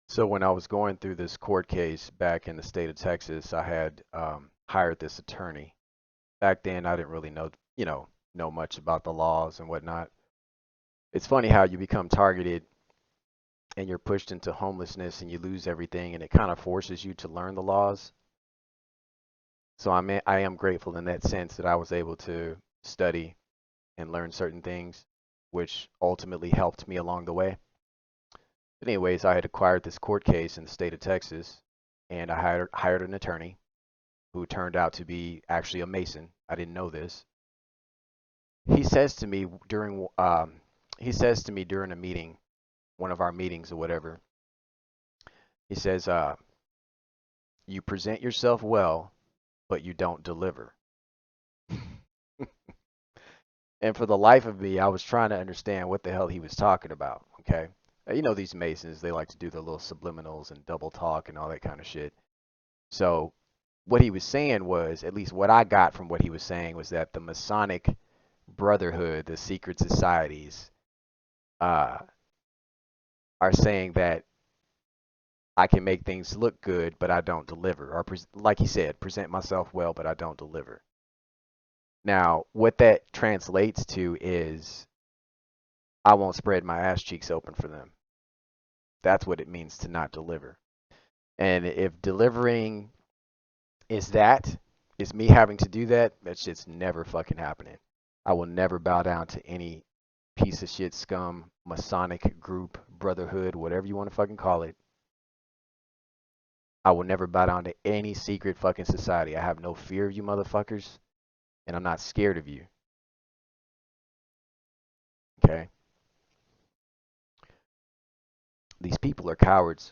So when I was going through this court case back in the state of Texas, I had hired this attorney. Back then, I didn't really know much about the laws and whatnot. It's funny how you become targeted and you're pushed into homelessness and you lose everything, and it kind of forces you to learn the laws. So I am grateful in that sense that I was able to study and learn certain things, which ultimately helped me along the way. But anyways, I had acquired this court case in the state of Texas, and I hired an attorney who turned out to be actually a Mason. I didn't know this. He says to me during a meeting, one of our meetings or whatever. He says, "You present yourself well, but you don't deliver." And for the life of me, I was trying to understand what the hell he was talking about. Okay, you know these Masons, they like to do their little subliminals and double talk and all that kind of shit. So what he was saying was, at least what I got from what he was saying, was that the Masonic Brotherhood, the secret societies, uh, are saying that I can make things look good, but I don't deliver. Or, like he said, present myself well, but I don't deliver. Now, what that translates to is I won't spread my ass cheeks open for them. That's what it means to not deliver. And if delivering is that, is me having to do that, that shit's never fucking happening. I will never bow down to any piece of shit scum, Masonic group, brotherhood, whatever you want to fucking call it. I will never bow down to any secret fucking society. I have no fear of you motherfuckers, and I'm not scared of you. Okay? These people are cowards.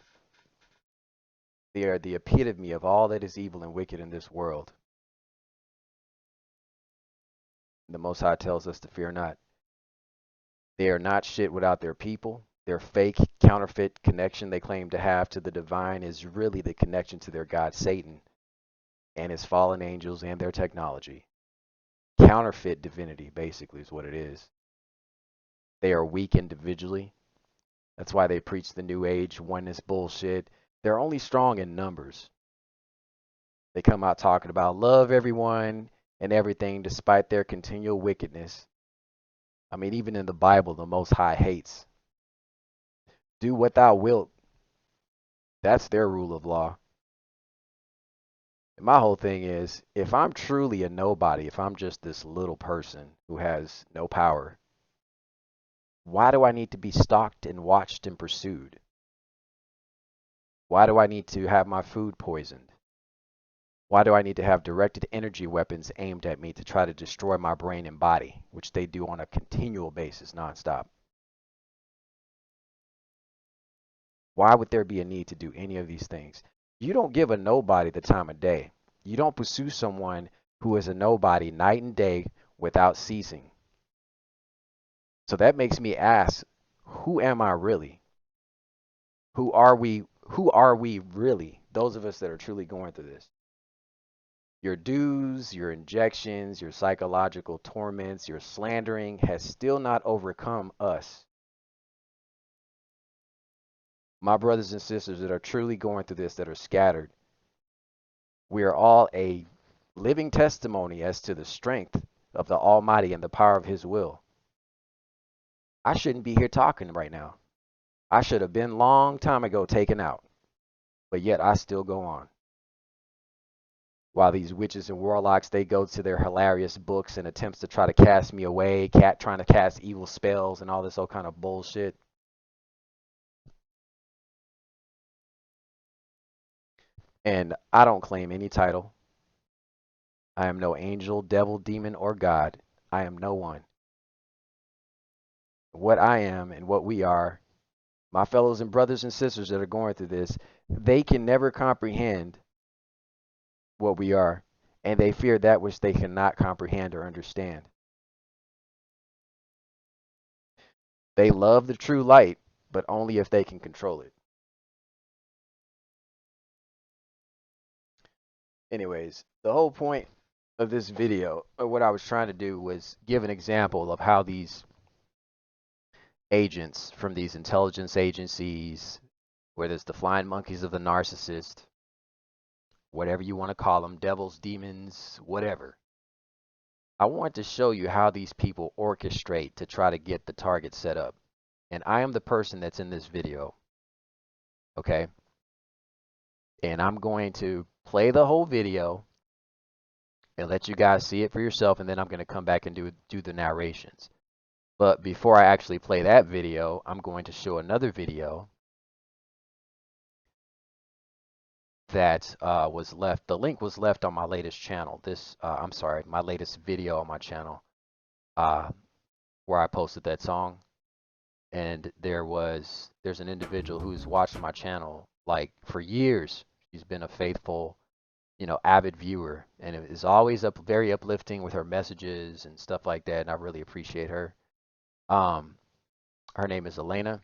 They are the epitome of all that is evil and wicked in this world. The Most High tells us to fear not. They are not shit without their people. Their fake, counterfeit connection they claim to have to the divine is really the connection to their god Satan and his fallen angels and their technology. Counterfeit divinity, basically, is what it is. They are weak individually. That's why they preach the New Age oneness bullshit. They're only strong in numbers. They come out talking about love everyone and everything despite their continual wickedness. I mean, even in the Bible, the Most High hates. Do what thou wilt. That's their rule of law. And my whole thing is, if I'm truly a nobody, if I'm just this little person who has no power, why do I need to be stalked and watched and pursued? Why do I need to have my food poisoned? Why do I need to have directed energy weapons aimed at me to try to destroy my brain and body, which they do on a continual basis, nonstop? Why would there be a need to do any of these things? You don't give a nobody the time of day. You don't pursue someone who is a nobody night and day without ceasing. So that makes me ask, who am I really? Who are we? Who are we really? Those of us that are truly going through this. Your dues, your injections, your psychological torments, your slandering has still not overcome us. My brothers and sisters that are truly going through this, that are scattered, we are all a living testimony as to the strength of the Almighty and the power of His will. I shouldn't be here talking right now. I should have been long time ago taken out, but yet I still go on. While these witches and warlocks, they go to their hilarious books and attempts to try to cast me away, trying to cast evil spells and all this old kind of bullshit. And I don't claim any title. I am no angel, devil, demon, or God. I am no one. What I am and what we are, my fellows and brothers and sisters that are going through this, they can never comprehend what we are, and they fear that which they cannot comprehend or understand. They love the true light, but only if they can control it. Anyways, the whole point of this video, or what I was trying to do, was give an example of how these agents from these intelligence agencies, whether it's the flying monkeys of the narcissist, whatever you want to call them, devils, demons, whatever. I want to show you how these people orchestrate to try to get the target set up. And I am the person that's in this video, okay? And I'm going to play the whole video and let you guys see it for yourself, and then I'm going to come back and do the narrations. But before I actually play that video, I'm going to show another video that was left. The link was left on my latest channel. I'm sorry, my latest video on my channel, where I posted that song. And there's an individual who's watched my channel like for years. She's been a faithful, avid viewer, and it is always very uplifting with her messages and stuff like that. And I really appreciate her. Her name is Elena.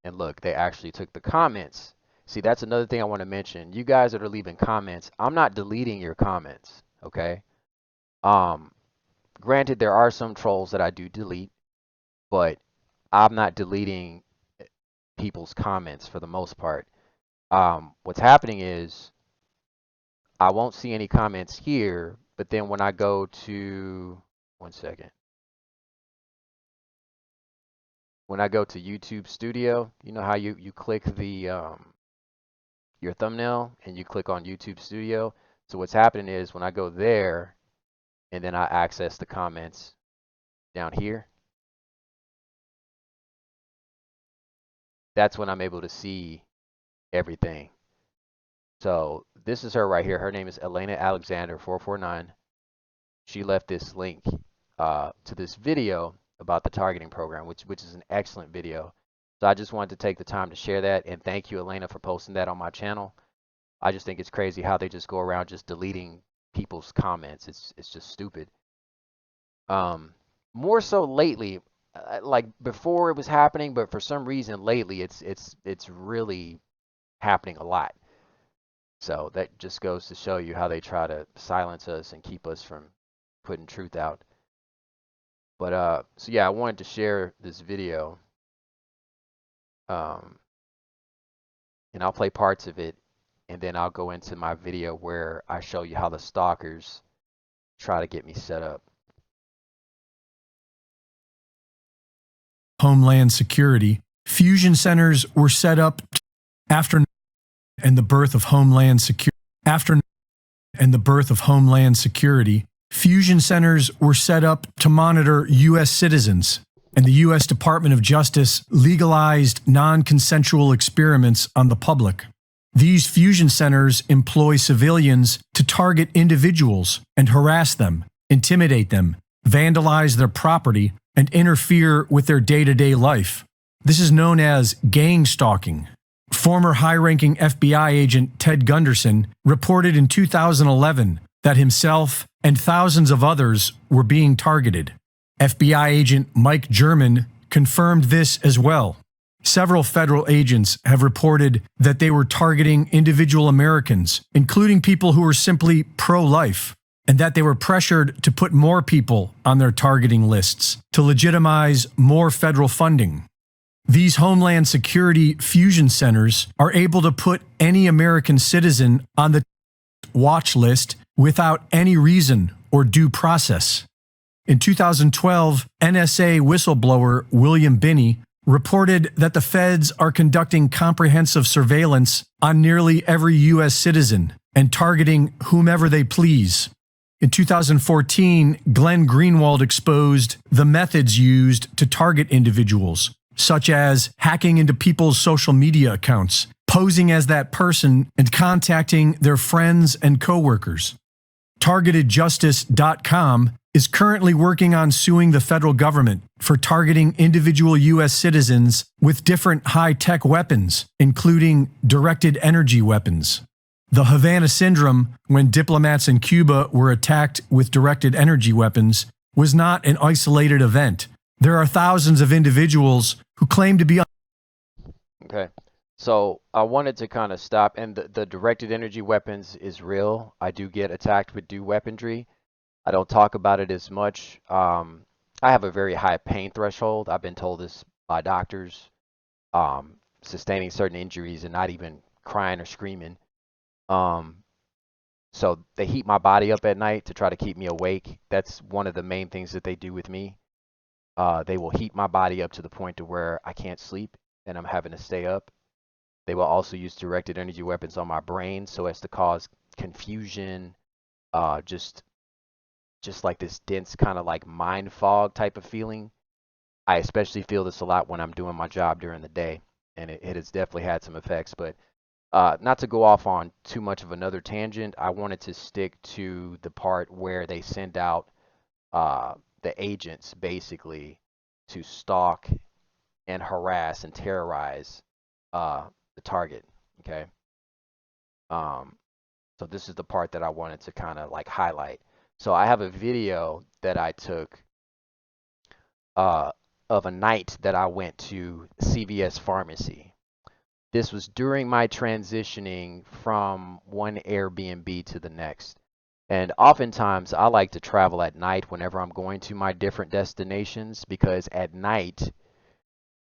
And look, they actually took the comments. See, that's another thing I want to mention. You guys that are leaving comments, I'm not deleting your comments, okay? Granted, there are some trolls that I do delete, but I'm not deleting people's comments for the most part. What's happening is I won't see any comments here, but then when I go to, one second. When I go to YouTube Studio, you know how you click the your thumbnail and you click on YouTube Studio. So what's happening is when I go there and then I access the comments down here, that's when I'm able to see everything. So this is her right here. Her name is Elena Alexander 449. She left this link to this video about the targeting program, which is an excellent video. So I just wanted to take the time to share that, and thank you, Elena, for posting that on my channel. I just think it's crazy how they just go around just deleting people's comments. It's just stupid. More so lately, like before it was happening, but for some reason lately it's really happening a lot. So that just goes to show you how they try to silence us and keep us from putting truth out. But so yeah, I wanted to share this video. And I'll play parts of it, and then I'll go into my video where I show you how the stalkers try to get me set up. Homeland Security, fusion centers were set up after and the birth of Homeland Security. After and the birth of Homeland Security, fusion centers were set up to monitor U.S. citizens, and the U.S. Department of Justice legalized non-consensual experiments on the public. These fusion centers employ civilians to target individuals and harass them, intimidate them, vandalize their property, and interfere with their day-to-day life. This is known as gang stalking. Former high-ranking FBI agent Ted Gunderson reported in 2011 that himself and thousands of others were being targeted. FBI agent Mike German confirmed this as well. Several federal agents have reported that they were targeting individual Americans, including people who were simply pro-life, and that they were pressured to put more people on their targeting lists to legitimize more federal funding. These Homeland Security fusion centers are able to put any American citizen on the watch list without any reason or due process. In 2012, NSA whistleblower William Binney reported that the feds are conducting comprehensive surveillance on nearly every U.S. citizen and targeting whomever they please. In 2014, Glenn Greenwald exposed the methods used to target individuals, such as hacking into people's social media accounts, posing as that person, and contacting their friends and coworkers. TargetedJustice.com is currently working on suing the federal government for targeting individual U.S. citizens with different high-tech weapons, including directed energy weapons. The Havana Syndrome, when diplomats in Cuba were attacked with directed energy weapons, was not an isolated event. There are thousands of individuals who claim to be... Okay, so I wanted to kind of stop, and the directed energy weapons is real. I do get attacked with DEW weaponry. I don't talk about it as much. I have a very high pain threshold. I've been told this by doctors. sustaining certain injuries and not even crying or screaming. Um, so they heat my body up at night to try to keep me awake. That's one of the main things that they do with me. They will heat my body up to the point to where I can't sleep and I'm having to stay up. They will also use directed energy weapons on my brain so as to cause confusion, just like this dense kind of like mind fog type of feeling. I especially feel this a lot when I'm doing my job during the day, and it has definitely had some effects. But not to go off on too much of another tangent, I wanted to stick to the part where they send out the agents basically to stalk and harass and terrorize the target. Okay. Um, so this is the part that I wanted to kind of like highlight. So I have a video that I took uh, of a night that I went to CVS Pharmacy. This was during my transitioning from one Airbnb to the next. And oftentimes I like to travel at night whenever I'm going to my different destinations because at night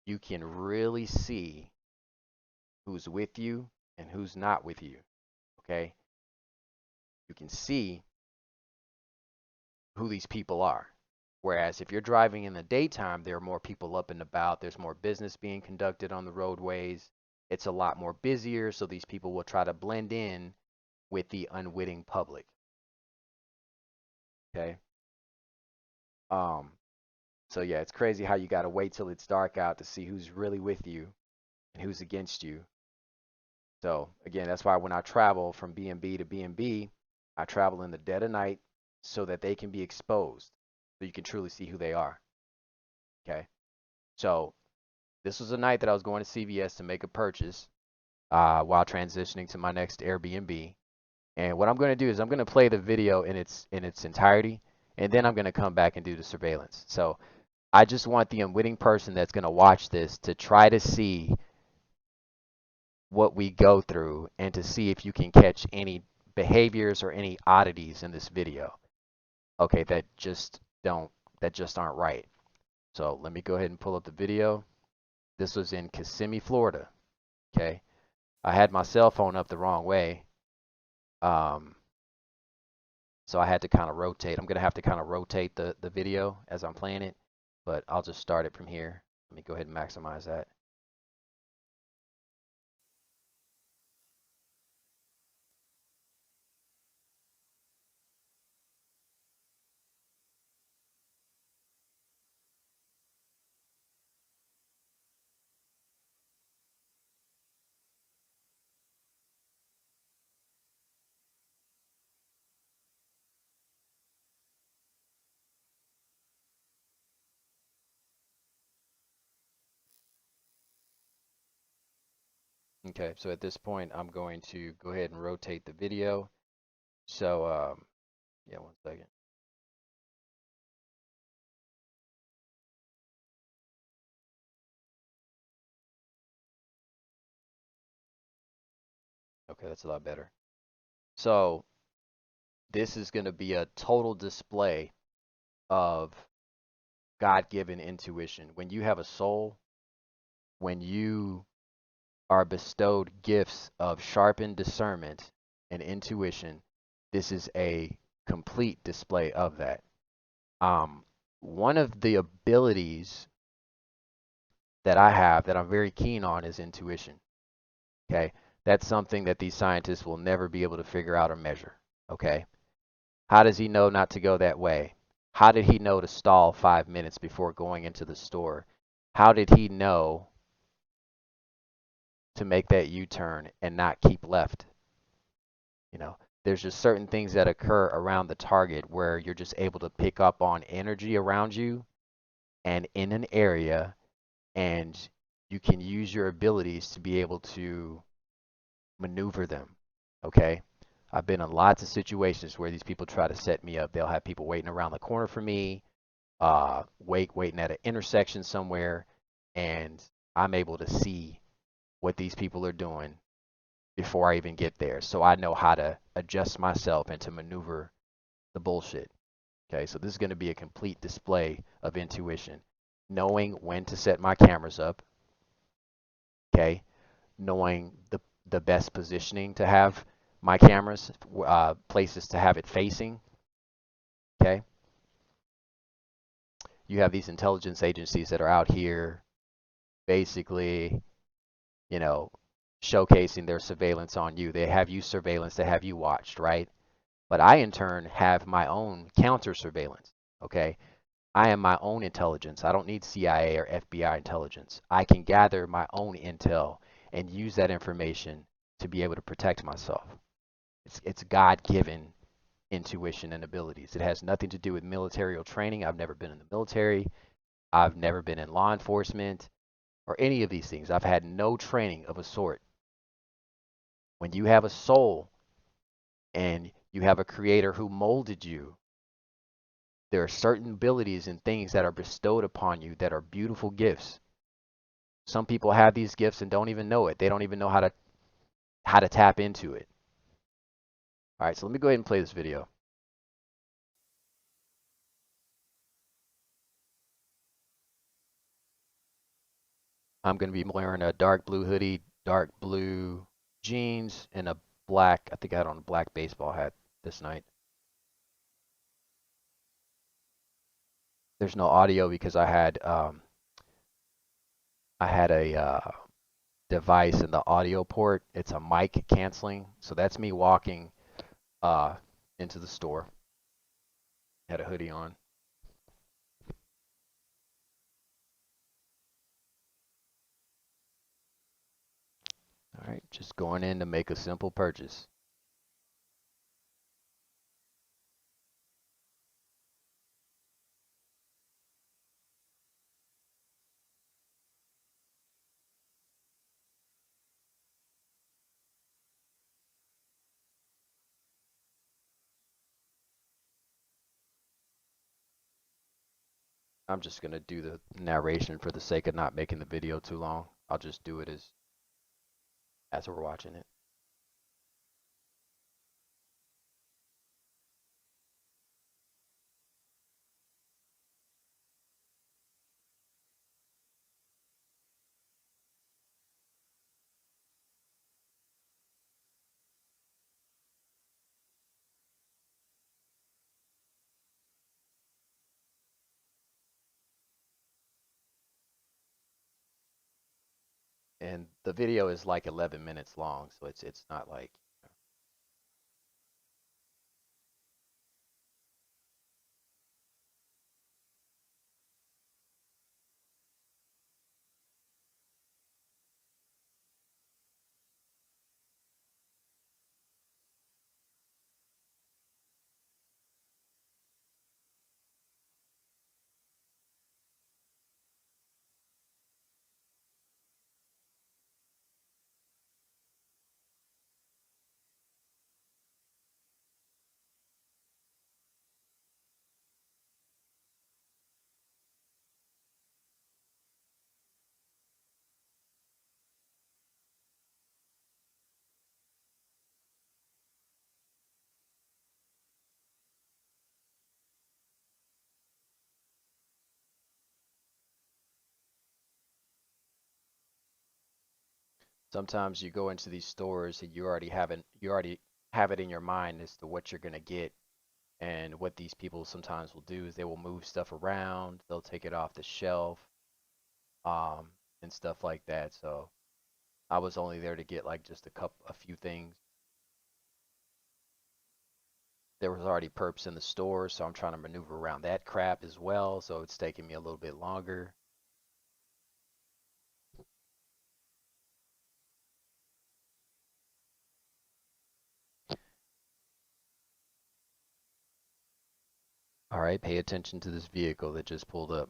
you can really see who's with you and who's not with you. Okay? You can see who these people are. Whereas if you're driving in the daytime, there are more people up and about. There's more business being conducted on the roadways. It's a lot more busier, so these people will try to blend in with the unwitting public. Okay. Um, so yeah, it's crazy how you gotta wait till it's dark out to see who's really with you and who's against you. So again, that's why when I travel from B&B to B&B, I travel in the dead of night so that they can be exposed, so you can truly see who they are. Okay. So this was a night that I was going to CVS to make a purchase while transitioning to my next Airbnb. And what I'm going to do is I'm going to play the video in its entirety, and then I'm going to come back and do the surveillance. So I just want the unwitting person that's going to watch this to try to see what we go through and to see if you can catch any behaviors or any oddities in this video. Okay, that just aren't right. So let me go ahead and pull up the video. This was in Kissimmee, Florida. Okay. I had my cell phone up the wrong way. Um, so I had to kind of rotate. I'm going to have to kind of rotate the video as I'm playing it, but I'll just start it from here. Let me go ahead and maximize that. Okay, so at this point, I'm going to go ahead and rotate the video. So, yeah, 1 second. Okay, that's a lot better. So, this is going to be a total display of God-given intuition. When you have a soul, when you are bestowed gifts of sharpened discernment and intuition, this is a complete display of that. Um, One of the abilities that I have that I'm very keen on is intuition. Okay. That's something that these scientists will never be able to figure out or measure. Okay. How does he know not to go that way? How did he know to stall 5 minutes before going into the store? How did he know to make that U-turn and not keep left? You know, there's just certain things that occur around the target where you're just able to pick up on energy around you and in an area, and you can use your abilities to be able to maneuver them. Okay? I've been in lots of situations where these people try to set me up. They'll have people waiting around the corner for me, waiting at an intersection somewhere, and I'm able to see what these people are doing before I even get there. So I know how to adjust myself and to maneuver the bullshit. Okay, so this is going to be a complete display of intuition, knowing when to set my cameras up. Okay, knowing the best positioning to have my cameras, places to have it facing. Okay, you have these intelligence agencies that are out here basically, you know, showcasing their surveillance on you. They have you surveillance, they have you watched, right? But I, in turn, have my own counter surveillance. Okay, I am my own intelligence. I don't need CIA or FBI intelligence. I can gather my own intel and use that information to be able to protect myself. It's God-given intuition and abilities. It has nothing to do with military training. I've never been in the military. I've never been in law enforcement or any of these things. I've had no training of a sort. When you have a soul and you have a creator who molded you, there are certain abilities and things that are bestowed upon you that are beautiful gifts. Some people have these gifts and don't even know it. They don't even know how to tap into it. All right, so let me go ahead and play this video. I'm going to be wearing a dark blue hoodie, dark blue jeans, and a black, I think I had on a black baseball hat this night. There's no audio because I had a device in the audio port. It's a mic canceling. So that's me walking uh, into the store. Had a hoodie on. All right, just going in to make a simple purchase. I'm just gonna do the narration for the sake of not making the video too long. I'll just do it as we're watching it. And the video is like 11 minutes long, so it's not like. Sometimes you go into these stores and you already have it in your mind as to what you're gonna get. And what these people sometimes will do is they will move stuff around, they'll take it off the shelf, um, and stuff like that. So I was only there to get like just a few things. There was already perps in the store, so I'm trying to maneuver around that crap as well. So it's taking me a little bit longer. All right, pay attention to this vehicle that just pulled up.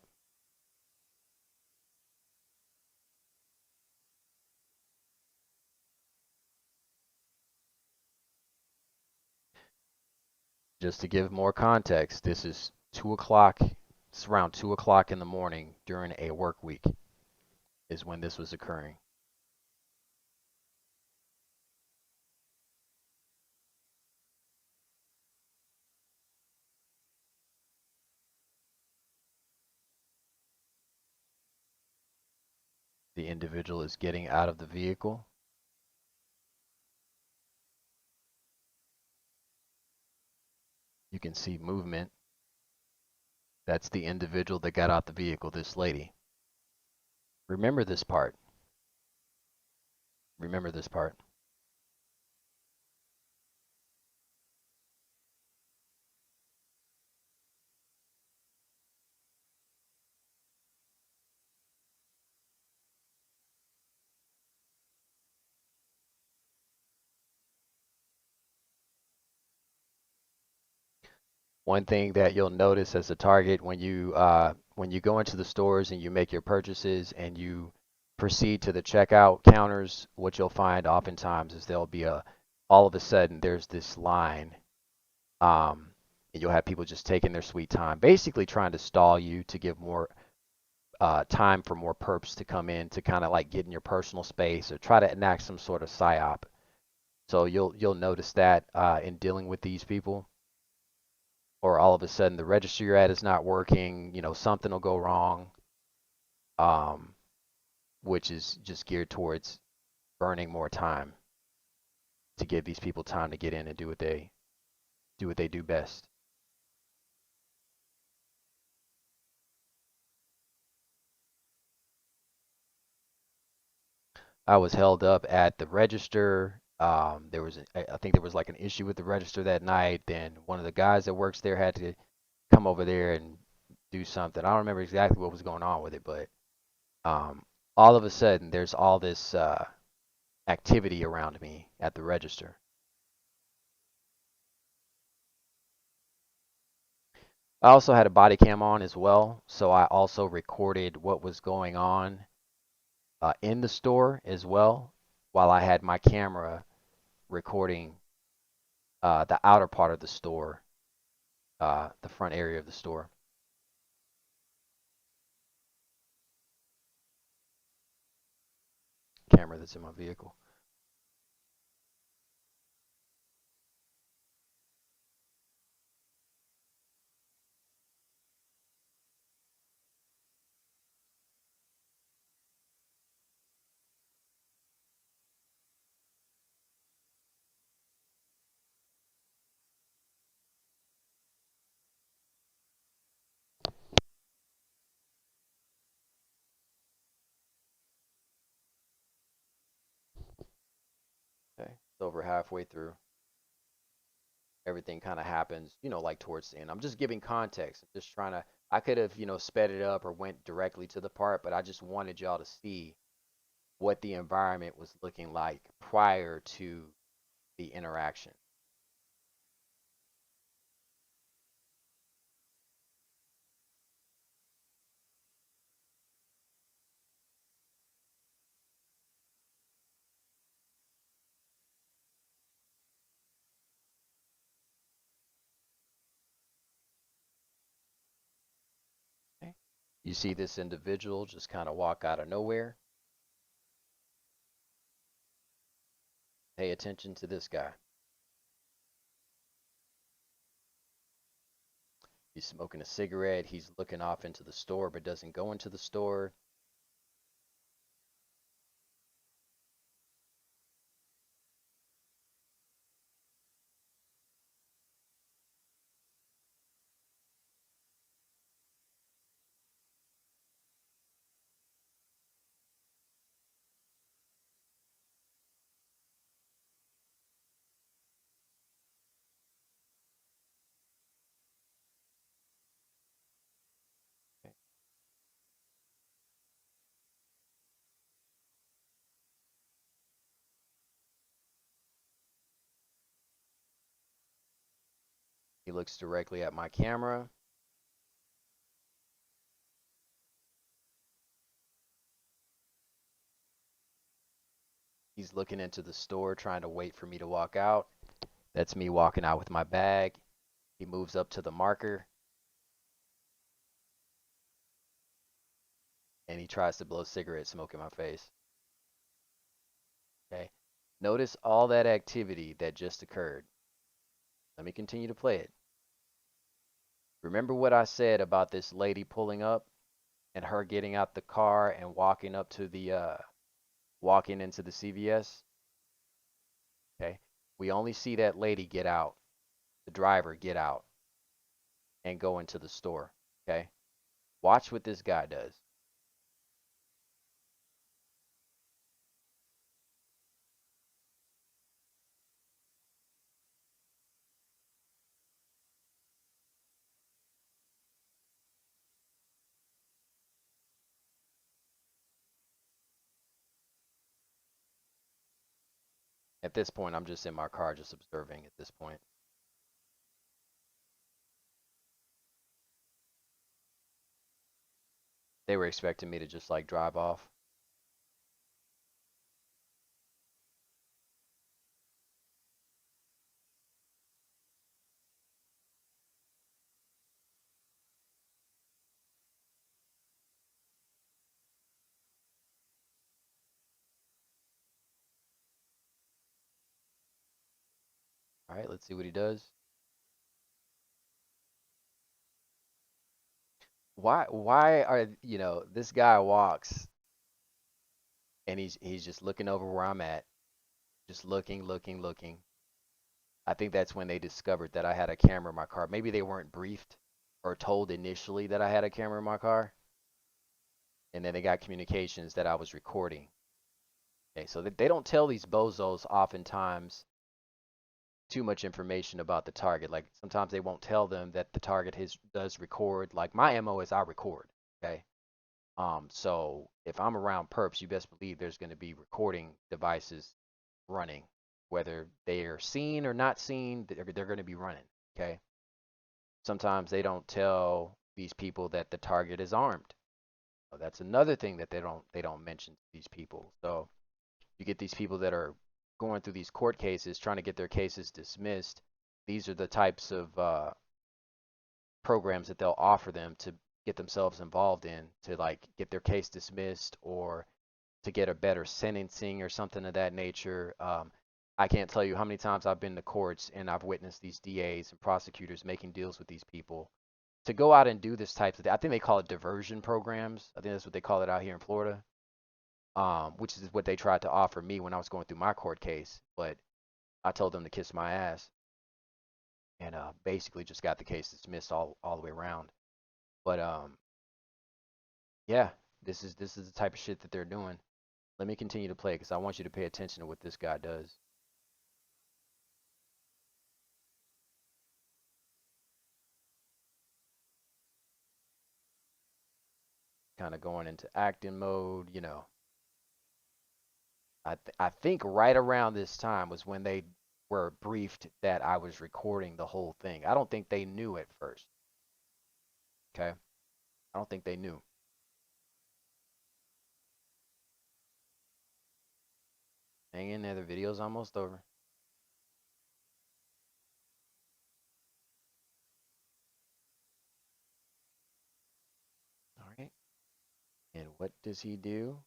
Just to give more context, this is 2 o'clock. It's around 2 o'clock in the morning during a work week is when this was occurring. The individual is getting out of the vehicle. You can see movement. That's the individual that got out the vehicle, this lady. Remember this part. Remember this part. One thing that you'll notice as a target when you go into the stores and you make your purchases and you proceed to the checkout counters, what you'll find oftentimes is there'll be a all of a sudden there's this line, and you'll have people just taking their sweet time, basically trying to stall you to give more time for more perps to come in to kind of like get in your personal space or try to enact some sort of psyop. So you'll notice that in dealing with these people, or all of a sudden the register you're at is not working, something will go wrong, um, which is just geared towards burning more time to give these people time to get in and do what they do best. I was held up at the register. There was, I think there was like an issue with the register that night. Then one of the guys that works there had to come over there and do something. I don't remember exactly what was going on with it, but um, all of a sudden there's all this activity around me at the register. I also had a body cam on as well, so I also recorded what was going on in the store as well, while I had my camera recording the outer part of the store, the front area of the store. Camera that's in my vehicle. Okay, it's over halfway through. Everything kind of happens, like towards the end. I'm just giving context. I'm just trying to. I could have, sped it up or went directly to the part, but I just wanted y'all to see what the environment was looking like prior to the interaction. Okay. You see this individual just kind of walk out of nowhere. Pay attention to this guy. He's smoking a cigarette. He's looking off into the store, but doesn't go into the store. Okay. He looks directly at my camera. He's looking into the store, trying to wait for me to walk out. That's me walking out with my bag. He moves up to the marker and he tries to blow cigarette smoke in my face. Okay. Notice all that activity that just occurred. Let me continue to play it. Remember what I said about this lady pulling up and her getting out the car and walking into the CVS? Okay. We only see that lady get out, the driver get out. and go into the store. Okay? Watch what this guy does. At this point, I'm just in my car, just observing at this point. They were expecting me to just like drive off. All right, let's see what he does. Why are, this guy walks and he's just looking over where I'm at, just looking. I think that's when they discovered that I had a camera in my car. Maybe they weren't briefed or told initially that I had a camera in my car, and then they got communications that I was recording. Okay, so they don't tell these bozos oftentimes too much information about the target. Like sometimes they won't tell them that the target does record. Like my MO is I record. Okay. So if I'm around perps, you best believe there's going to be recording devices running, whether they are seen or not seen. They're going to be running. Okay. Sometimes they don't tell these people that the target is armed. So that's another thing that they don't mention to these people. So you get these people that are going through these court cases, trying to get their cases dismissed. These are the types of programs that they'll offer them to get themselves involved in to like get their case dismissed or to get a better sentencing or something of that nature. I can't tell you how many times I've been to courts and I've witnessed these DAs and prosecutors making deals with these people to go out and do this type of. I think they call it diversion programs. I think that's what they call it out here in Florida, which is what they tried to offer me when I was going through my court case. But I told them to kiss my ass and basically just got the case dismissed all the way around. But yeah, this is the type of shit that they're doing. Let me continue to play because I want you to pay attention to what this guy does. Kind of going into acting mode. I think right around this time was when they were briefed that I was recording the whole thing. I don't think they knew at first. Okay, I don't think they knew. Hang in there, the video's almost over. All right. And what does he do?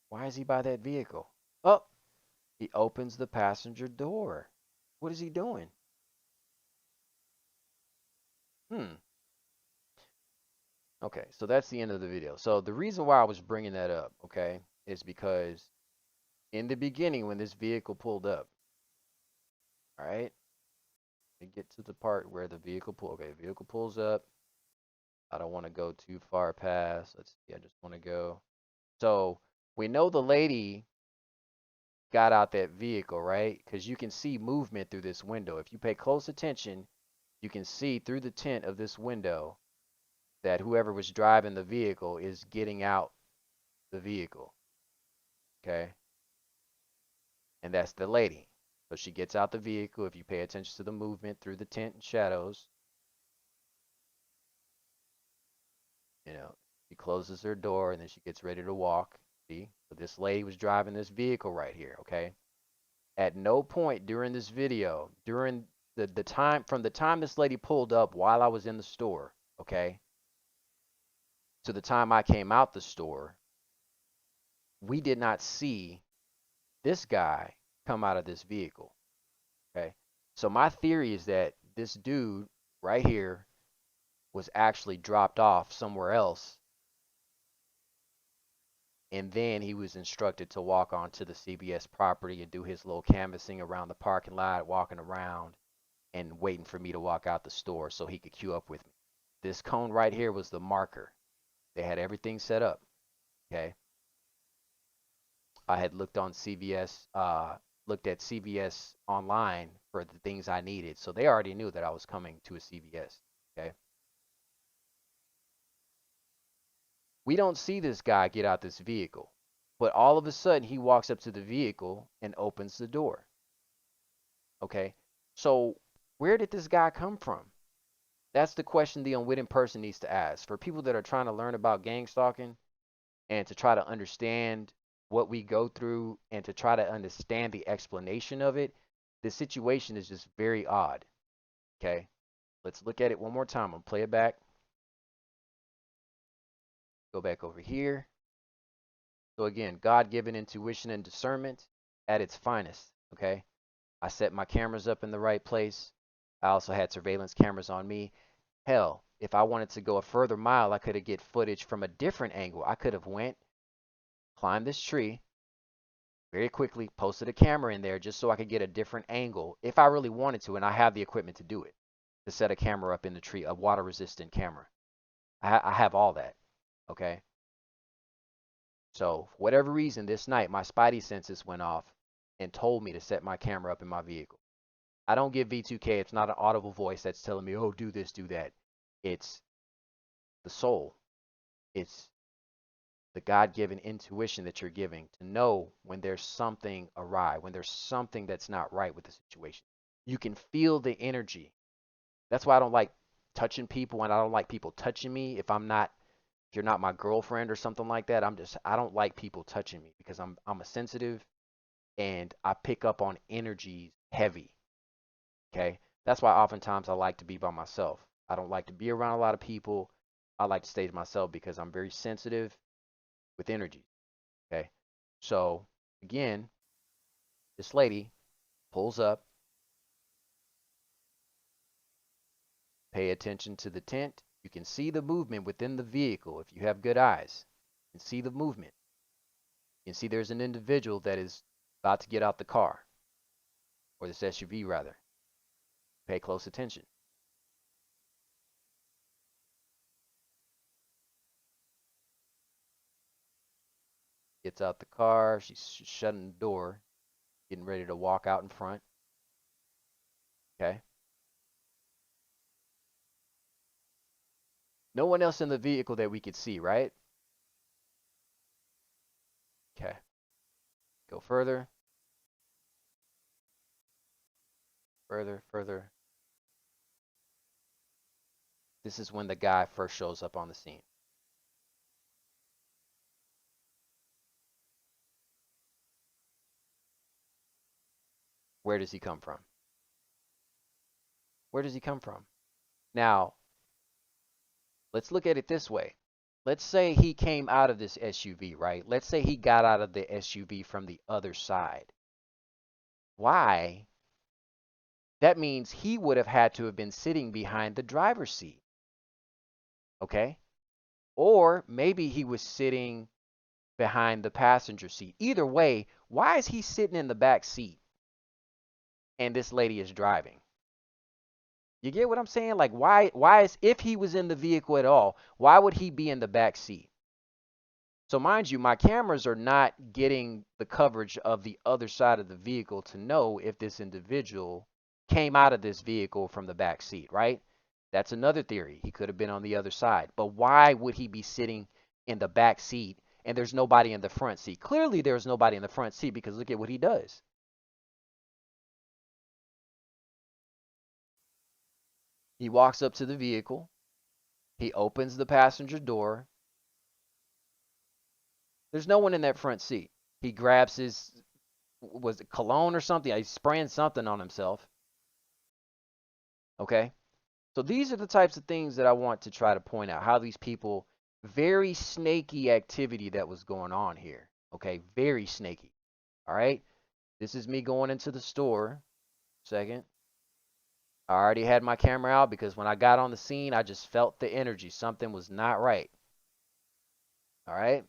Why is he by that vehicle? Oh, he opens the passenger door. What is he doing? Hmm. Okay, so that's the end of the video. So the reason why I was bringing that up, okay, is because in the beginning when this vehicle pulled up, all right, we get to the part where the vehicle pulls up. I don't want to go too far past. Let's see, I just want to go. So we know the lady got out that vehicle, right? Because you can see movement through this window. If you pay close attention, you can see through the tint of this window that whoever was driving the vehicle is getting out the vehicle. Okay. And that's the lady. So she gets out the vehicle. If you pay attention to the movement through the tint and shadows, she closes her door and then she gets ready to walk. See? So this lady was driving this vehicle right here. Okay. At no point during this video, during the time, from the time this lady pulled up while I was in the store, okay, to the time I came out the store, we did not see this guy come out of this vehicle. Okay. So my theory is that this dude right here was actually dropped off somewhere else. And then he was instructed to walk onto the CBS property and do his little canvassing around the parking lot, walking around. and waiting for me to walk out the store so he could queue up with me. This cone right here was the marker. They had everything set up. Okay. I had looked on CVS, looked at CVS online for the things I needed. So they already knew that I was coming to a CVS. Okay. We don't see this guy get out this vehicle, but all of a sudden he walks up to the vehicle and opens the door. Okay. So where did this guy come from? That's the question the unwitting person needs to ask. For people that are trying to learn about gang stalking and to try to understand what we go through and to try to understand the explanation of it, the situation is just very odd. Okay. Let's look at it one more time. I'll play it back. Go back over here. So again, God-given intuition and discernment at its finest. Okay. I set my cameras up in the right place. I also had surveillance cameras on me. Hell, if I wanted to go a further mile, I could have get footage from a different angle. I could have went, climbed this tree, very quickly posted a camera in there just so I could get a different angle if I really wanted to, and I have the equipment to do it, to set a camera up in the tree, a water resistant camera. I have all that. Okay. So for whatever reason, this night my spidey senses went off and told me to set my camera up in my vehicle. I don't get V2K. It's not an audible voice that's telling me, oh, do this, do that. It's the soul. It's the God-given intuition that you're giving to know when there's something awry, when there's something that's not right with the situation. You can feel the energy. That's why I don't like touching people, and I don't like people touching me if you're not my girlfriend or something like that. I don't like people touching me because I'm a sensitive and I pick up on energies heavy. Okay? That's why oftentimes I like to be by myself. I don't like to be around a lot of people. I like to stay to myself because I'm very sensitive with energy. Okay. So again, this lady pulls up, pay attention to the tent. You can see the movement within the vehicle if you have good eyes. You can see the movement. You can see there's an individual that is about to get out the car, or this SUV rather. Pay close attention. Gets out the car, she's shutting the door, getting ready to walk out in front. Okay. No one else in the vehicle that we could see, right? Okay. Go further, further, further. This is when the guy first shows up on the scene. Where does he come from? Where does he come from? Now, let's look at it this way. Let's say he came out of this SUV, right? Let's say he got out of the SUV from the other side. Why? That means he would have had to have been sitting behind the driver's seat. Okay? Or maybe he was sitting behind the passenger seat. Either way, why is he sitting in the back seat and this lady is driving? You get what I'm saying? Like why is if he was in the vehicle at all, why would he be in the back seat? So mind you, my cameras are not getting the coverage of the other side of the vehicle to know if this individual came out of this vehicle from the back seat, right? That's another theory. He could have been on the other side. But why would he be sitting in the back seat and there's nobody in the front seat? Clearly there's nobody in the front seat because look at what he does. He walks up to the vehicle. He opens the passenger door. There's no one in that front seat. He grabs his, was it cologne or something? He's spraying something on himself. Okay. So these are the types of things that I want to try to point out. How these people, very snaky activity that was going on here. Okay. Very snaky. All right. This is me going into the store. Second. I already had my camera out because when I got on the scene, I just felt the energy. Something was not right. All right.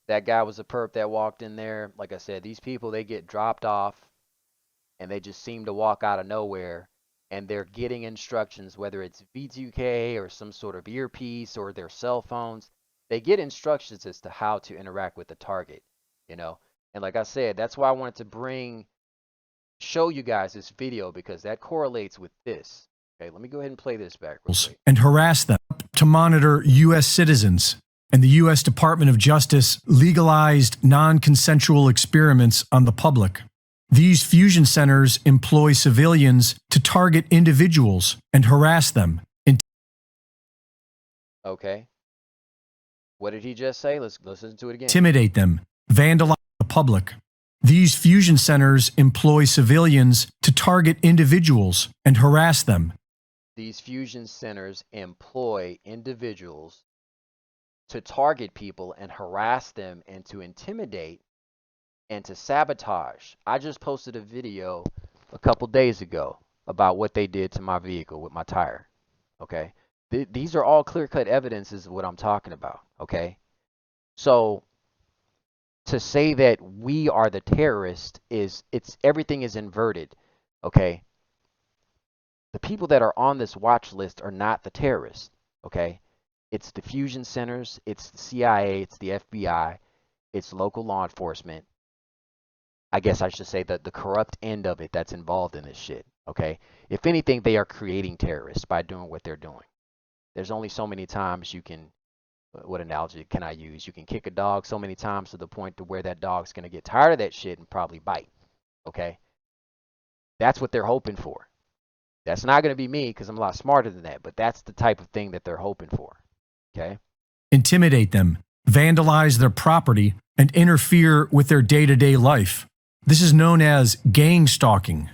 That guy was a perp that walked in there. Like I said, these people, they get dropped off and they just seem to walk out of nowhere, and they're getting instructions, whether it's V2K or some sort of earpiece or their cell phones. They get instructions as to how to interact with the target, you know. And like I said, that's why I wanted to show you guys this video, because that correlates with this. Okay, let me go ahead and play this back real quick. And harass them to monitor U.S. citizens. And the U.S. Department of Justice legalized non-consensual experiments on the public. These fusion centers employ civilians to target individuals and harass them. Okay, what did he just say? Let's listen to it again. Intimidate them, vandalize the public. These fusion centers employ civilians to target individuals and harass them. These fusion centers employ individuals to target people and harass them and to intimidate and to sabotage. I just posted a video a couple days ago about what they did to my vehicle with my tire. Okay, these are all clear-cut evidences of what I'm talking about. Okay, so to say that we are the terrorist it's everything is inverted. Okay, the people that are on this watch list are not the terrorists. Okay, it's the fusion centers, it's the CIA, it's the FBI, it's local law enforcement. I guess I should say that the corrupt end of it that's involved in this shit. Okay, if anything, they are creating terrorists by doing what they're doing. There's only so many times you can, what analogy can I use? You can kick a dog so many times to the point to where that dog's gonna get tired of that shit and probably bite. Okay, that's what they're hoping for. That's not gonna be me because I'm a lot smarter than that, but that's the type of thing that they're hoping for. Okay. Intimidate them, vandalize their property, and interfere with their day-to-day life. This is known as gang stalking.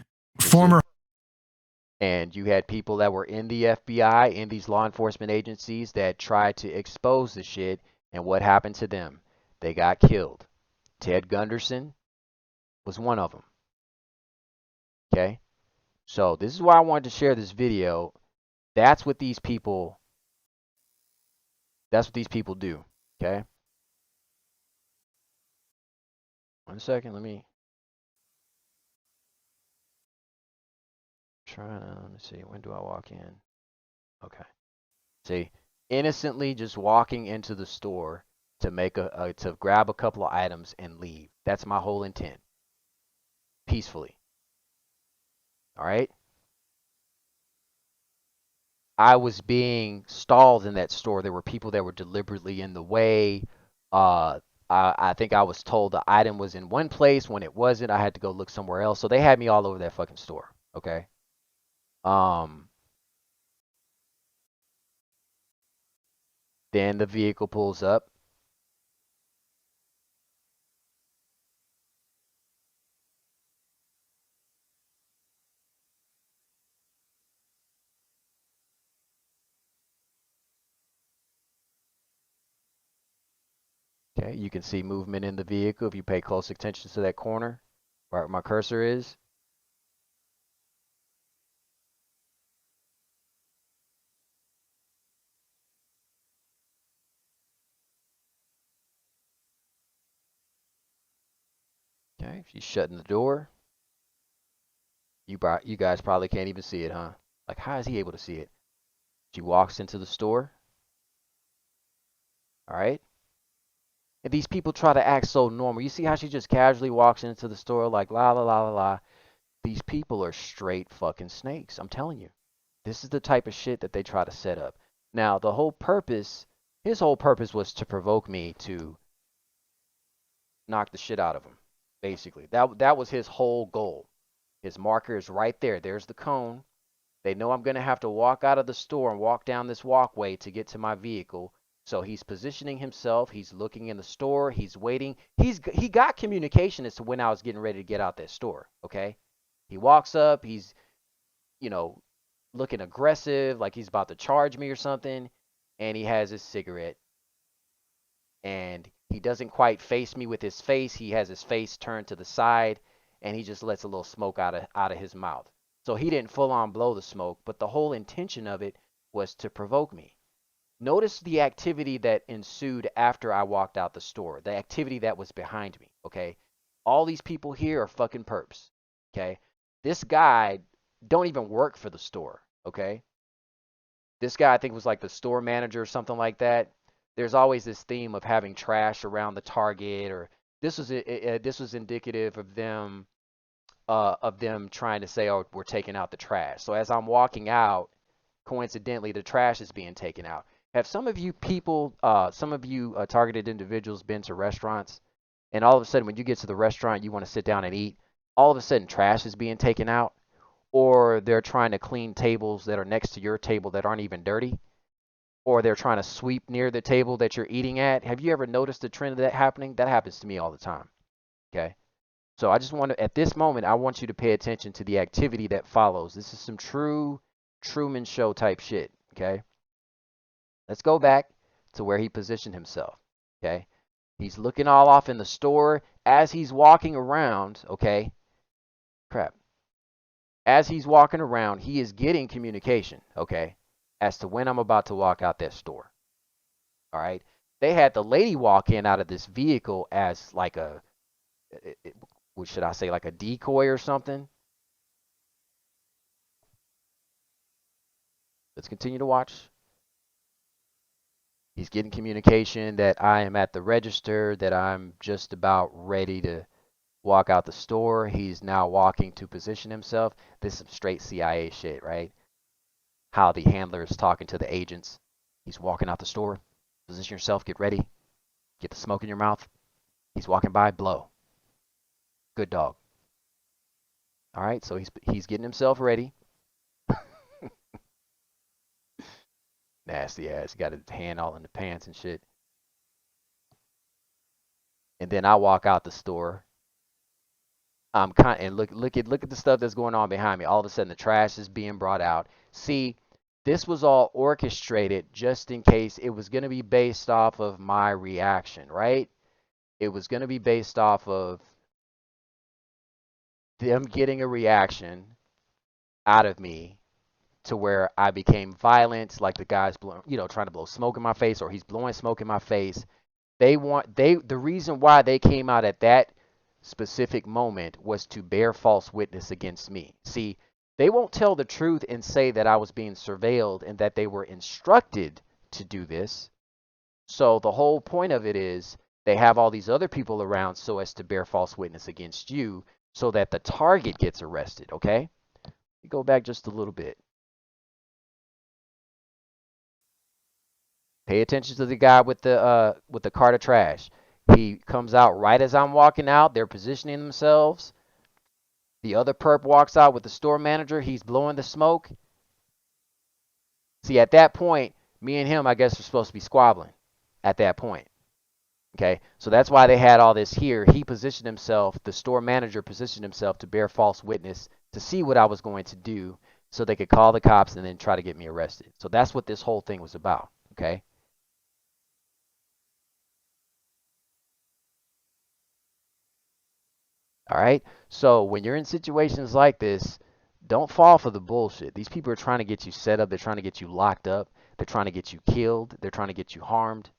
And you had people that were in the FBI, in these law enforcement agencies, that tried to expose the shit, and what happened to them? They got killed. Ted Gunderson was one of them. Okay? So this is why I wanted to share this video. That's what these people do. Okay? One second, let me let me see. When do I walk in? Okay. See, innocently just walking into the store to make to grab a couple of items and leave. That's my whole intent. Peacefully. All right? I was being stalled in that store. There were people that were deliberately in the way. I think I was told the item was in one place when it wasn't. I had to go look somewhere else. So they had me all over that fucking store. Okay. Then the vehicle pulls up. Okay, you can see movement in the vehicle if you pay close attention to that corner, right where my cursor is. Okay, she's shutting the door. You guys probably can't even see it, huh? Like, how is he able to see it? She walks into the store. All right. And these people try to act so normal. You see how she just casually walks into the store like la la la la la. These people are straight fucking snakes. I'm telling you. This is the type of shit that they try to set up. Now, his whole purpose was to provoke me to knock the shit out of him. Basically. That was his whole goal. His marker is right there. There's the cone. They know I'm going to have to walk out of the store and walk down this walkway to get to my vehicle. So he's positioning himself. He's looking in the store. He's waiting. He got communication as to when I was getting ready to get out that store. Okay. He walks up. He's, you know, looking aggressive, like he's about to charge me or something. And he has his cigarette. And he doesn't quite face me with his face. He has his face turned to the side. And he just lets a little smoke out of his mouth. So he didn't full on blow the smoke, but the whole intention of it was to provoke me. Notice the activity that ensued after I walked out the store, the activity that was behind me, okay? All these people here are fucking perps, okay? This guy don't even work for the store, okay? This guy I think was like the store manager or something like that. There's always this theme of having trash around the Target, or this was indicative of them trying to say, oh, we're taking out the trash. So as I'm walking out, coincidentally, the trash is being taken out. Have some of you people, some of you targeted individuals been to restaurants, and all of a sudden when you get to the restaurant, you want to sit down and eat, all of a sudden trash is being taken out, or they're trying to clean tables that are next to your table that aren't even dirty, or they're trying to sweep near the table that you're eating at. Have you ever noticed the trend of that happening? That happens to me all the time. Okay. So I just want to, at this moment, I want you to pay attention to the activity that follows. This is some true Truman Show type shit. Okay. Let's go back to where he positioned himself. Okay. He's looking all off in the store as he's walking around. Okay. Crap. As he's walking around, he is getting communication. Okay. As to when I'm about to walk out that store. All right. They had the lady walk in out of this vehicle as like what should I say, like a decoy or something. Let's continue to watch. He's getting communication that I am at the register, that I'm just about ready to walk out the store. He's now walking to position himself. This is some straight CIA shit, right? How the handler is talking to the agents. He's walking out the store. Position yourself, get ready. Get the smoke in your mouth. He's walking by, blow. Good dog. All right, so he's getting himself ready. Nasty ass. He got his hand all in the pants and shit. And then I walk out the store. I'm kind and look at the stuff that's going on behind me. All of a sudden the trash is being brought out. See, this was all orchestrated just in case it was going to be based off of my reaction, right? It was going to be based off of them getting a reaction out of me to where I became violent, like the guy's blowing, trying to blow smoke in my face, or he's blowing smoke in my face. The reason why they came out at that specific moment was to bear false witness against me. See, they won't tell the truth and say that I was being surveilled and that they were instructed to do this. So the whole point of it is they have all these other people around so as to bear false witness against you so that the target gets arrested, okay? You go back just a little bit. Pay attention to the guy with the cart of trash. He comes out right as I'm walking out. They're positioning themselves. The other perp walks out with the store manager. He's blowing the smoke. See, at that point, me and him, I guess, are supposed to be squabbling at that point. Okay, so that's why they had all this here. He positioned himself, the store manager positioned himself to bear false witness to see what I was going to do so they could call the cops and then try to get me arrested. So that's what this whole thing was about. Okay. All right. So when you're in situations like this, don't fall for the bullshit. These people are trying to get you set up. They're trying to get you locked up. They're trying to get you killed. They're trying to get you harmed.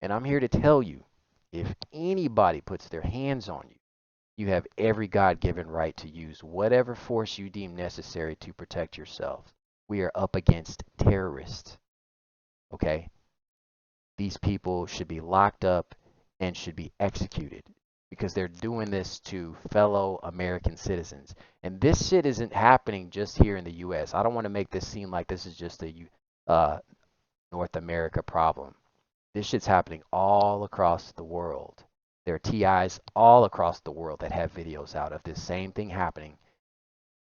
And I'm here to tell you, if anybody puts their hands on you, you have every God-given right to use whatever force you deem necessary to protect yourself. We are up against terrorists. Okay? These people should be locked up and should be executed because they're doing this to fellow American citizens. And this shit isn't happening just here in the US. I don't want to make this seem like this is just a North America problem. This shit's happening all across the world. There are TIs all across the world that have videos out of this same thing happening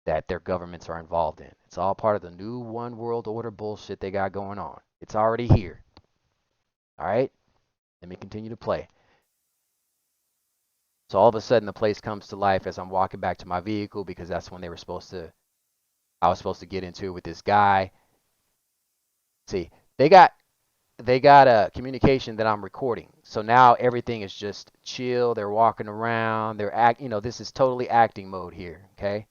that their governments are involved in. It's all part of the new one world order bullshit they got going on. It's already here. All right? Let me continue to play. So all of a sudden the place comes to life as I'm walking back to my vehicle because that's when I was supposed to get into it with this guy. See, they got a communication that I'm recording. So now everything is just chill. They're walking around. This is totally acting mode here, okay?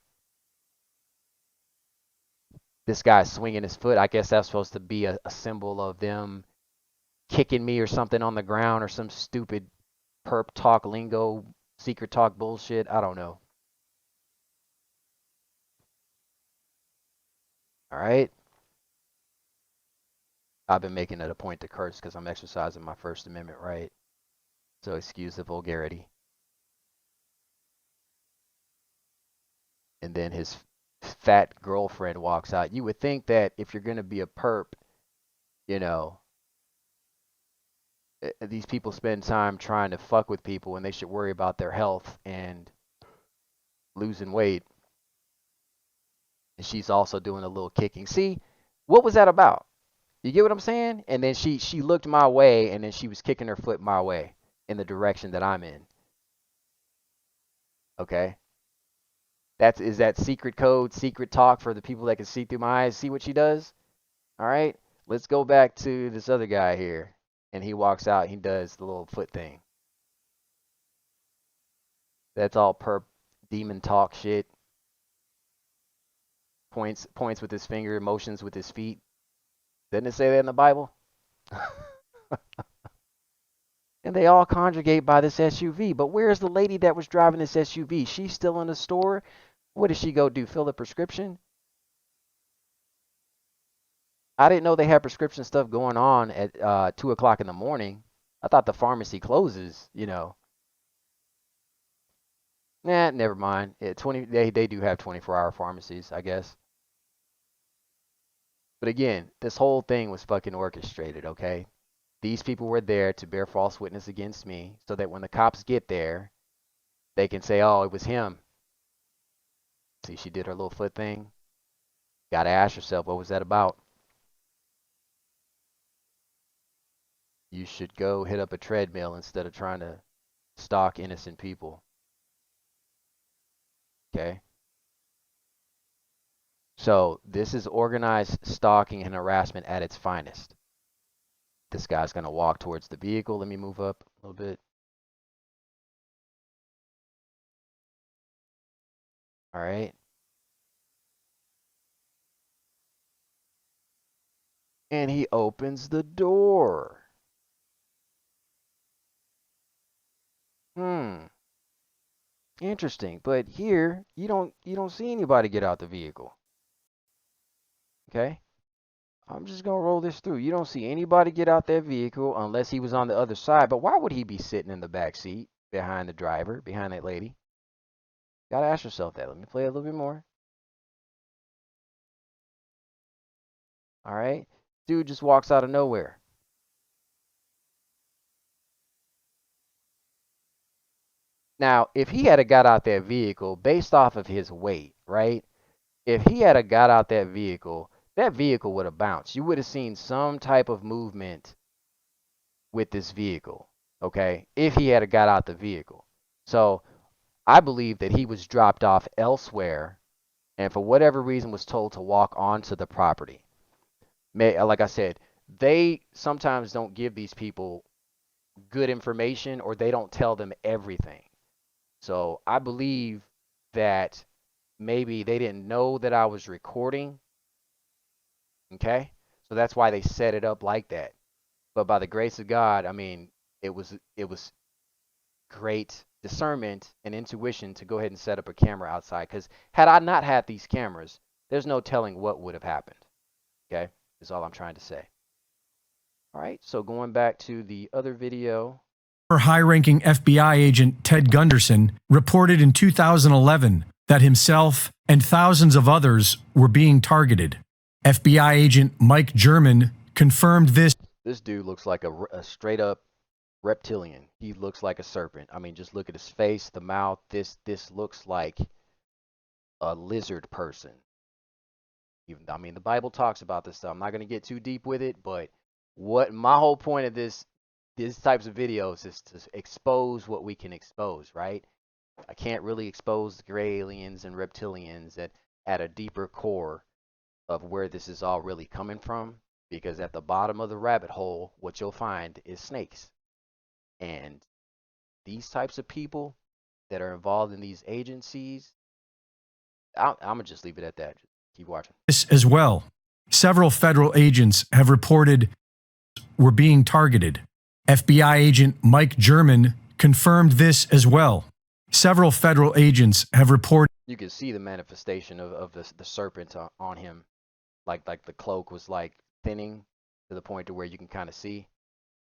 This guy's swinging his foot. I guess that's supposed to be a symbol of them kicking me or something on the ground or some stupid perp talk lingo, secret talk bullshit. I don't know. All right. I've been making it a point to curse because I'm exercising my First Amendment right. So excuse the vulgarity. And then his fat girlfriend walks out. You would think that if you're going to be a perp, you know, these people spend time trying to fuck with people and they should worry about their health and losing weight. And she's also doing a little kicking. See, what was that about? You get what I'm saying? And then she looked my way and then she was kicking her foot my way in the direction that I'm in. Okay? Is that secret code, secret talk for the people that can see through my eyes? See what she does? All right? Let's go back to this other guy here. And he walks out, he does the little foot thing. That's all perp demon talk shit. Points with his finger, motions with his feet. Didn't it say that in the Bible? And they all congregate by this SUV. But where's the lady that was driving this SUV? She's still in the store. What did she go do? Fill a prescription? I didn't know they had prescription stuff going on at 2 o'clock in the morning. I thought the pharmacy closes, you know. Nah, never mind. They do have 24-hour pharmacies, I guess. But again, this whole thing was fucking orchestrated, okay? These people were there to bear false witness against me so that when the cops get there, they can say, oh, it was him. See, she did her little foot thing. Gotta ask yourself, what was that about? You should go hit up a treadmill instead of trying to stalk innocent people. Okay? So, this is organized stalking and harassment at its finest. This guy's going to walk towards the vehicle. Let me move up a little bit. All right. And he opens the door. Hmm. Interesting. But here, you don't see anybody get out the vehicle. Okay? I'm just gonna roll this through. You don't see anybody get out that vehicle unless he was on the other side. But why would he be sitting in the back seat behind the driver, behind that lady? Gotta ask yourself that. Let me play a little bit more. All right. Dude just walks out of nowhere. Now, if he had got out that vehicle based off of his weight, right? If he had got out that vehicle would have bounced. You would have seen some type of movement with this vehicle, okay? If he had got out the vehicle. So I believe that he was dropped off elsewhere and for whatever reason was told to walk onto the property. Like I said, they sometimes don't give these people good information or they don't tell them everything. So I believe that maybe they didn't know that I was recording. Okay? So that's why they set it up like that. But by the grace of God, I mean, it was great discernment and intuition to go ahead and set up a camera outside. Because had I not had these cameras, there's no telling what would have happened. Okay? Is all I'm trying to say. All right, so going back to the other video. High-ranking FBI agent Ted Gunderson reported in 2011 that himself and thousands of others were being targeted. FBI agent Mike German confirmed this. This dude looks like a straight up reptilian. He looks like a serpent. I mean, just look at his face, the mouth. This looks like a lizard person. I mean, the Bible talks about this stuff. I'm not going to get too deep with it, but what my whole point of these types of videos is to expose what we can expose, right? I can't really expose the gray aliens and reptilians at a deeper core of where this is all really coming from, because at the bottom of the rabbit hole, what you'll find is snakes. And these types of people that are involved in these agencies, I'm gonna just leave it at that. Keep watching. This as well. Several federal agents have reported were being targeted. FBI agent Mike German confirmed this as well. Several federal agents have reported. You can see the manifestation of the serpent on him. Like the cloak was like thinning to the point to where you can kind of see.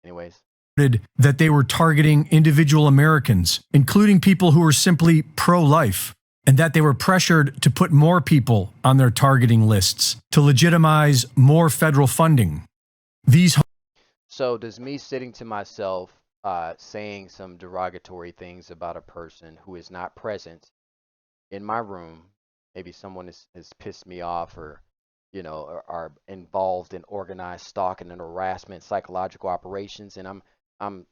Anyways. That they were targeting individual Americans, including people who were simply pro-life, and that they were pressured to put more people on their targeting lists to legitimize more federal funding. So does me sitting to myself saying some derogatory things about a person who is not present in my room, maybe someone has pissed me off, or are involved in organized stalking and harassment, psychological operations, and I'm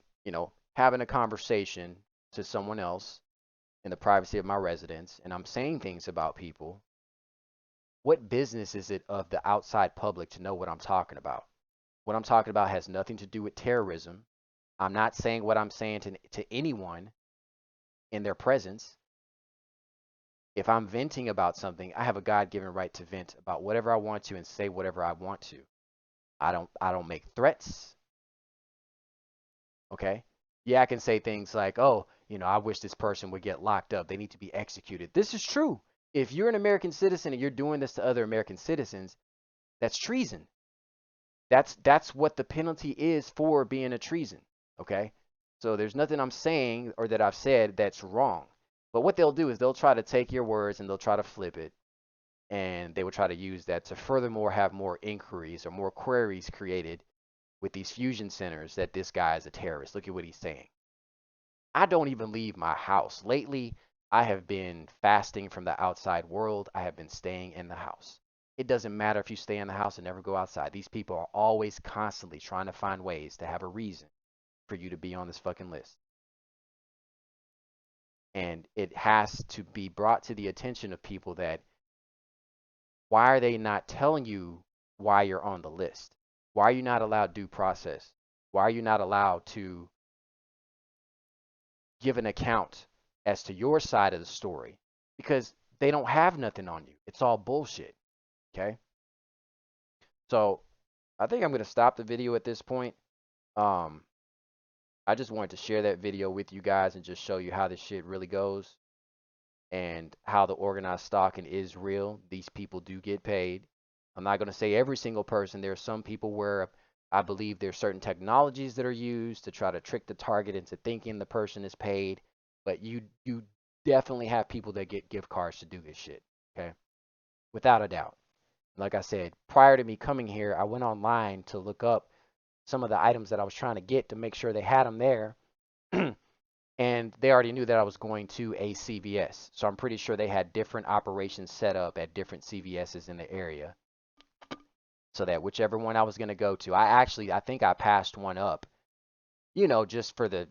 having a conversation to someone else in the privacy of my residence, and I'm saying things about people. What business is it of the outside public to know what I'm talking about? What I'm talking about has nothing to do with terrorism. I'm not saying what I'm saying to anyone in their presence. If I'm venting about something, I have a God-given right to vent about whatever I want to and say whatever I want to. I don't make threats. Okay? Yeah, I can say things like, "Oh, I wish this person would get locked up. They need to be executed." This is true. If you're an American citizen and you're doing this to other American citizens, that's treason. That's what the penalty is for being a treason. Okay? So there's nothing I'm saying or that I've said that's wrong. But what they'll do is they'll try to take your words and they'll try to flip it, and they will try to use that to furthermore have more inquiries or more queries created with these fusion centers that this guy is a terrorist. Look at what he's saying. I don't even leave my house. Lately, I have been fasting from the outside world. I have been staying in the house. It doesn't matter if you stay in the house and never go outside. These people are always constantly trying to find ways to have a reason for you to be on this fucking list. And it has to be brought to the attention of people that why are they not telling you why you're on the list? Why are you not allowed due process? Why are you not allowed to give an account as to your side of the story? Because they don't have nothing on you. It's all bullshit. Okay? So I think I'm going to stop the video at this point. Um, I just wanted to share that video with you guys and just show you how this shit really goes and how the organized stalking is real. These people do get paid. I'm not going to say every single person. There are some people where I believe there's certain technologies that are used to try to trick the target into thinking the person is paid. But you definitely have people that get gift cards to do this shit. Okay, without a doubt. Like I said, prior to me coming here, I went online to look up some of the items that I was trying to get to make sure they had them there. And they already knew that I was going to a CVS. So I'm pretty sure they had different operations set up at different CVSs in the area. So that whichever one I was going to go to, I think I passed one up, just for the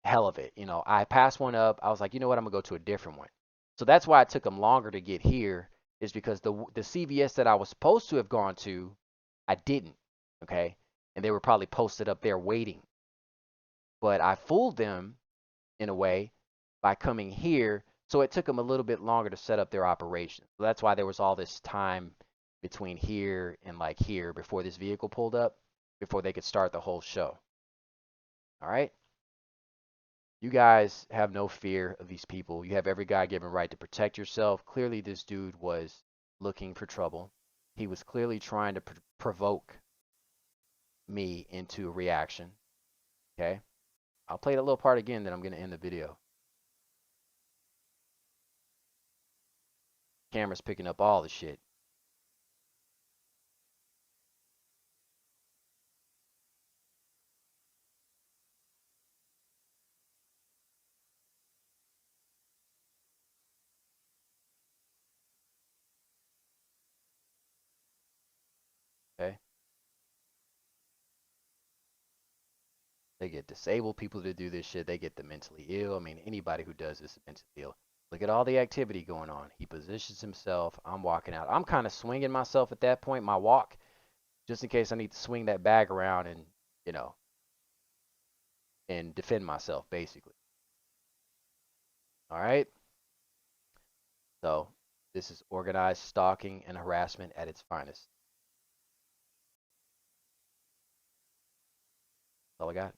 hell of it. I passed one up. I was like, you know what, I'm going to go to a different one. So that's why it took them longer to get here, is because the CVS that I was supposed to have gone to, I didn't. Okay. And they were probably posted up there waiting. But I fooled them in a way by coming here. So it took them a little bit longer to set up their operation. So that's why there was all this time between here and like here before this vehicle pulled up, before they could start the whole show. All right. You guys have no fear of these people. You have every God-given right to protect yourself. Clearly, this dude was looking for trouble. He was clearly trying to provoke me into a reaction. Okay. I'll play that little part again, then I'm going to end the video. Camera's picking up all the shit. Okay. They get disabled people to do this shit. They get the mentally ill. I mean, anybody who does this is mentally ill. Look at all the activity going on. He positions himself. I'm walking out. I'm kind of swinging myself at that point, my walk, just in case I need to swing that bag around and, you know, and defend myself, basically. All right. So This is organized stalking and harassment at its finest. That's all I got.